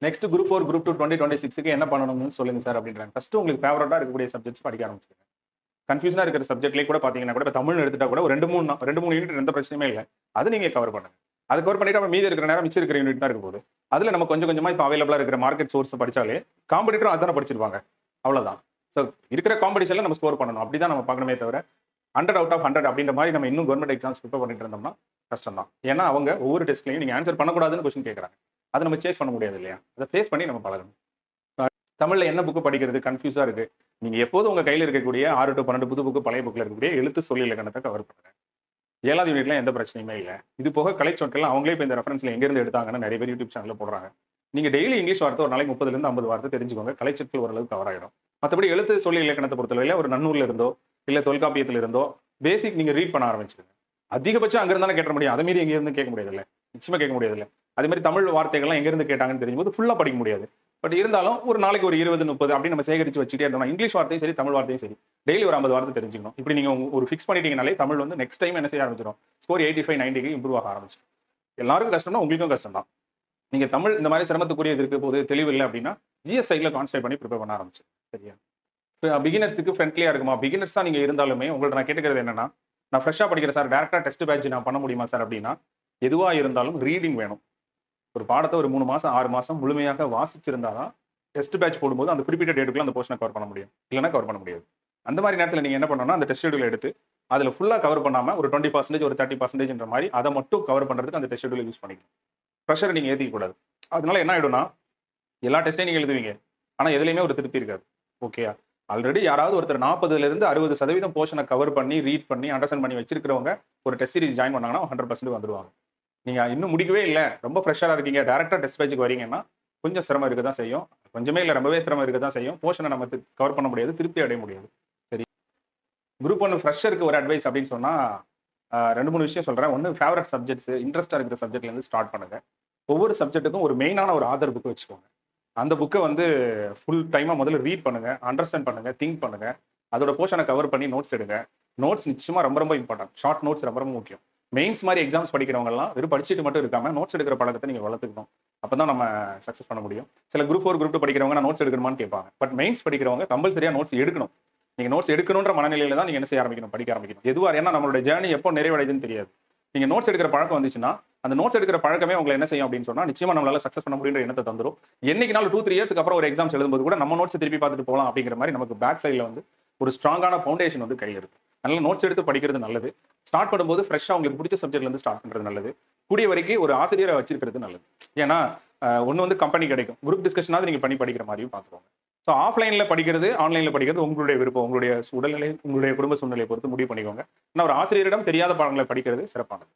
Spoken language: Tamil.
நெக்ஸ்ட் குரூப் 4 குரூப் 2 2026க்கு என்ன பண்ணணும்னு சொல்லுங்க சார் அப்படின்றாங்க. ஃபர்ஸ்ட் உங்களுக்கு ஃபேவரட்டா இருக்கக்கூடிய சப்ஜெக்ட்ஸ் படிக்க ஆரம்பிச்சிருங்க. கன்ஃபியூஷனா இருக்கிற சப்ஜெக்ட்லேயே கூட பாத்தீங்கன்னா கூட இப்போ தமிழ் எடுத்துட்டா கூட ஒரு 2 3 யூனிட் எந்த பிரச்சனையுமே இல்லை. அது நீங்க கவர் பண்ணுங்க. அது கவர் பண்ணிட்டு மீதி இருக்கிற நேரம் மிச்சம் இருக்கிற யூனிட் தான் இருக்க போகுது. அதுல நம்ம கொஞ்சம் கொஞ்சமா இப்போ அவைலபிளா இருக்கிற மார்க்கெட் சோர்ஸ் படிச்சாலே காம்படிட்டரும் அதான படிச்சிருப்பாங்க. அவ்வளவுதான். ஸோ இருக்கிற காம்படிஷன்ல நம்ம ஸ்கோர் பண்ணணும். அப்படிதான் நம்ம பார்க்கணுமே தவிர 100 அவுட் ஆஃப் 100 அப்படின்ற மாதிரி நம்ம இன்னும் கவர்மெண்ட் எக்ஸாம்ஸ் ப்ரிப்பேர் பண்ணிட்டு இருந்தோம்னா கஷ்டம் தான். ஏன்னா அவங்க ஒவ்வொரு டெஸ்ட்லையும் நீங்க ஆன்சர் பண்ணக்கூடாதுன்னு கொஸ்டின் கேட்கறாங்க. அதை நம்ம சேஸ் பண்ண முடியாது இல்லையா? அதை ஃபேஸ் பண்ணி நம்ம பழகணும். தமிழ்ல என்ன புக்கு படிக்கிறது கன்ஃபியூஸா இருக்கு. நீங்க எப்போதும் உங்க கையில் இருக்கக்கூடிய 6 to 12 புது புக்கு பழைய புக்ல இருக்கக்கூடிய எழுத்து சொல்லி இலக்கணத்தை கவர் பண்ணுங்க. 7வது யூனிட்ல எந்த பிரச்சனையுமே இல்லை. இது போக கலைச்சொற்கள் அவங்களே இப்போ இந்த ரெஃபரன்ஸ்ல எங்க இருந்து எடுத்தாங்கன்னு நிறைய பேர் யூடியூப் சேனல்ல போடுறாங்க. நீங்க டெய்லி இங்கிலீஷ் வார்த்தை ஒரு நாளைக்கு 30 to 50 வார்த்தை தெரிஞ்சுக்கோங்க. கலைச்சொற்கள் ஓரளவுக்கு கவர் ஆயிடும். மற்றபடி எழுத்து சொல்லி இலக்கணத்தை பொறுத்தவரையில ஒரு நன்னூர்ல இருந்தோ இல்ல தொல்காப்பியத்துல இருந்தோ பேசிக் நீங்க ரீட் பண்ண ஆரம்பிச்சிருங்க. அதிகபட்சம் அங்க இருந்தாலும் கேட்ட முடியும். அதை மீறி எங்க இருந்து கேட்க முடியாது இல்லை, நிச்சயமா கேட்க முடியாது இல்லை. அதே மாதிரி தமிழ் வார்த்தைகள்லாம் எங்க இருந்து கேட்டாங்கன்னு தெரியும்போது ஃபுல்லா படிக்க முடியாது. பட் இருந்தாலும் ஒரு நாளைக்கு ஒரு 20 30 அப்படி நம்ம சேகரிச்சு வச்சுட்டே இருந்தோம்னா இங்கிலீஷ் வார்த்தையும் சரி தமிழ் வார்த்தையும் சரி டெய்லி ஒரு 50 வார்த்தை தெரிஞ்சுக்கணும். இப்படி நீங்க ஒரு ஃபிக்ஸ் பண்ணிட்டீங்கனாலே தமிழ் வந்து நெக்ஸ்ட் டைம் என்ன செய்ய ஆரம்பிச்சிடும், ஸ்கோர் 85 90க்கு இம்ப்ரூவ் ஆக ஆரம்பிச்சிடும். எல்லாருக்கும் கஷ்டம்னா உங்களுக்கும் கஷ்டம் தான். நீங்க தமிழ் இந்த மாதிரி சிரமத்துக்குரியது இருக்க போது தெளிவு இல்லை அப்படின்னா ஜிஎஸ் சைட்ல கான்சன்ட்ரேட் பண்ணி ப்ரிப்பேர் பண்ண ஆரம்பிச்சு. சரியா? பிகினர்ஸுக்கு ஃப்ரெண்ட்லியா இருக்குமா? பிகினர்ஸ் தான் நீங்க இருந்தாலுமே உங்கள்ட்ட நான் கேட்டுக்கிறது என்னன்னா, நான் ஃப்ரெஷ்ஷா படிக்கிறேன் சார், டேரக்டா டெஸ்ட் பேட்ச் நான் பண்ண முடியுமா சார் அப்படின்னா, எதுவா இருந்தாலும் ரீடிங் வேணும். ஒரு பாடத்தை ஒரு 3 மாசம் 6 மாசம் முழுமையாக வாசிச்சிருந்தாதான் டெஸ்ட் பேட்ச் போடும்போது அந்த குறிப்பிட்ட டேட்டுக்குள்ள அந்த போர்ஷனை கவர் பண்ண முடியும். இல்லைன்னா கவர் பண்ண முடியாது. அந்த மாதிரி நேரத்தில் நீங்க என்ன பண்ணணும்னா அந்த டெஸ்ட் ஷெட்யூல் எடுத்து அதுல ஃபுல்லா கவர் பண்ணாம ஒரு 20% ஒரு 30% மாதிரி அதை மட்டும் கவர் பண்றதுக்கு அந்த டெஸ்ட் ஷெட்யூல் யூஸ் பண்ணிக்கணும். ப்ரெஷரை நீங்க ஏற்றிக்க கூடாது. அதனால என்ன ஆயிடும்னா எல்லா டெஸ்ட்டையும் நீங்க எழுதுவீங்க, ஆனா எதுலையுமே ஒரு திருப்தி இருக்காது. ஓகேயா? ஆல்ரெடி யாராவது ஒருத்தர் 40ல இருந்து 60% போர்ஷனை கவர் பண்ணி ரீட் பண்ணி அண்டர்ஸ்டாண்ட் பண்ணி வச்சிருக்கிறவங்க ஒரு டெஸ்ட் சீரிஸ் ஜாயின் பண்ணாங்கன்னா 100% வந்துருவாங்க. நீங்க இன்னும் முடிக்கவே இல்லை, ரொம்ப ப்ரெஷரா இருக்கீங்க, டேரக்டா டெஸ்ட் பேட்சுக்கு வரீங்கன்னா கொஞ்சம் சிரமம் இருக்க தான் செய்யும். கொஞ்சமே இல்லை, ரொம்பவே சிரமம் இருக்க தான் செய்யும். போர்ஷனை நம்ம கவர் பண்ண முடியாது, திருப்தி அடைய முடியாது. சரி, குரூப் 1 ஃப்ரெஷருக்கு ஒரு அட்வைஸ் அப்படின்னு சொன்னா 2 3 விஷயம் சொல்றேன். ஒன்று, ஃபேவரட் சப்ஜெக்ட்ஸ் இன்ட்ரெஸ்டா இருக்கிற சப்ஜெக்ட்ல இருந்து ஸ்டார்ட் பண்ணுங்க. ஒவ்வொரு சப்ஜெக்ட்டுக்கும் ஒரு மெயினான ஒரு ஆதர் புக் வச்சுக்கோங்க. அந்த புக்கை வந்து ஃபுல் டைமா முதல்ல ரீட் பண்ணுங்க, அண்டர்ஸ்டாண்ட் பண்ணுங்க, திங்க் பண்ணுங்க. அதோட போர்ஷனை கவர் பண்ணி நோட்ஸ் எடுங்க. நோட்ஸ் நிச்சயமா ரொம்ப ரொம்ப இம்பார்ட்டன்ட். ஷார்ட் நோட்ஸ் ரொம்ப ரொம்ப முக்கியம். மெயின்ஸ் மாதிரி எக்ஸாம்ஸ் படிக்கிறவங்க எல்லாம் வெறும் படிச்சுட்டு மட்டும் இருக்காம நோட்ஸ் எடுக்கிற பழக்கத்தை நீங்க வளர்த்துக்கணும். அப்பதான் நம்ம சக்சஸ் பண்ண முடியும். சில குரூப் 4 குரூப் 2 படிக்கிறவங்க நான் நோட்ஸ் எடுக்கணுமான்னு கேட்பாங்க. பட் மெயின்ஸ் படிக்கிறவங்க கம்பல்சரியா நோட்ஸ் எடுக்கணும். நீங்க நோட்ஸ் எடுக்கணுன்ற மனநிலையில தான் நீங்க என்ன செய்ய ஆரம்பிக்கணும், படிக்க ஆரம்பிக்கணும். எதுவா ஏன்னா நம்மளோட ஜேர்னி எப்போ நிறைவடைதுன்னு தெரியாது. நீங்க நோட்ஸ் எடுக்கிற பழக்கம் வந்துச்சுன்னா அந்த நோட்ஸ் எடுக்கிற பழக்கமே உங்களை என்ன செய்யும் அப்படின்னு சொன்னா நிச்சயமா நம்மளால சக்சஸ் பண்ண முடியுன்ற எண்ணத்தை தந்துரும். என்னைக்குனாலும் 2 3 இயர்ஸ்க்கு அப்புறம் ஒரு எக்ஸாம்ஸ் எழுதும்போது கூட நம்ம நோட்ஸ் திருப்பி பார்த்துட்டு போகலாம் அப்படிங்கிற மாதிரி நமக்கு பேக் சைட்ல வந்து ஒரு ஸ்ட்ராங்கான ஃபவுண்டேஷன் வந்து கையில் இருக்கு. அதனால நோட்ஸ் எடுத்து படிக்கிறது நல்லது. ஸ்டார்ட் பண்ணும்போது ஃப்ரெஷ்ஷா உங்களுக்கு பிடிச்ச சப்ஜெக்ட்ல இருந்து ஸ்டார்ட் பண்றது நல்லது. கூடிய வரைக்கும் ஒரு ஆசிரியரை வச்சிருக்கிறது நல்லது. ஏன்னா ஒன்று வந்து கம்பெனி கிடைக்கும், குரூப் டிஸ்கஷனாவது நீங்க பண்ணி படிக்கிற மாதிரியும் பார்த்துக்கோங்க. ஸோ ஆஃப்லைன்ல படிக்கிறது ஆன்லைன்ல படிக்கிறது உங்களுடைய விருப்பம், உங்களுடைய உடல்நிலை, உங்களுடைய குடும்ப சூழ்நிலையை பொறுத்து முடிவு பண்ணிக்கோங்க. ஆனால் ஒரு ஆசிரியரிடம் தெரியாத பாடங்களை படிக்கிறது சிறப்பானது.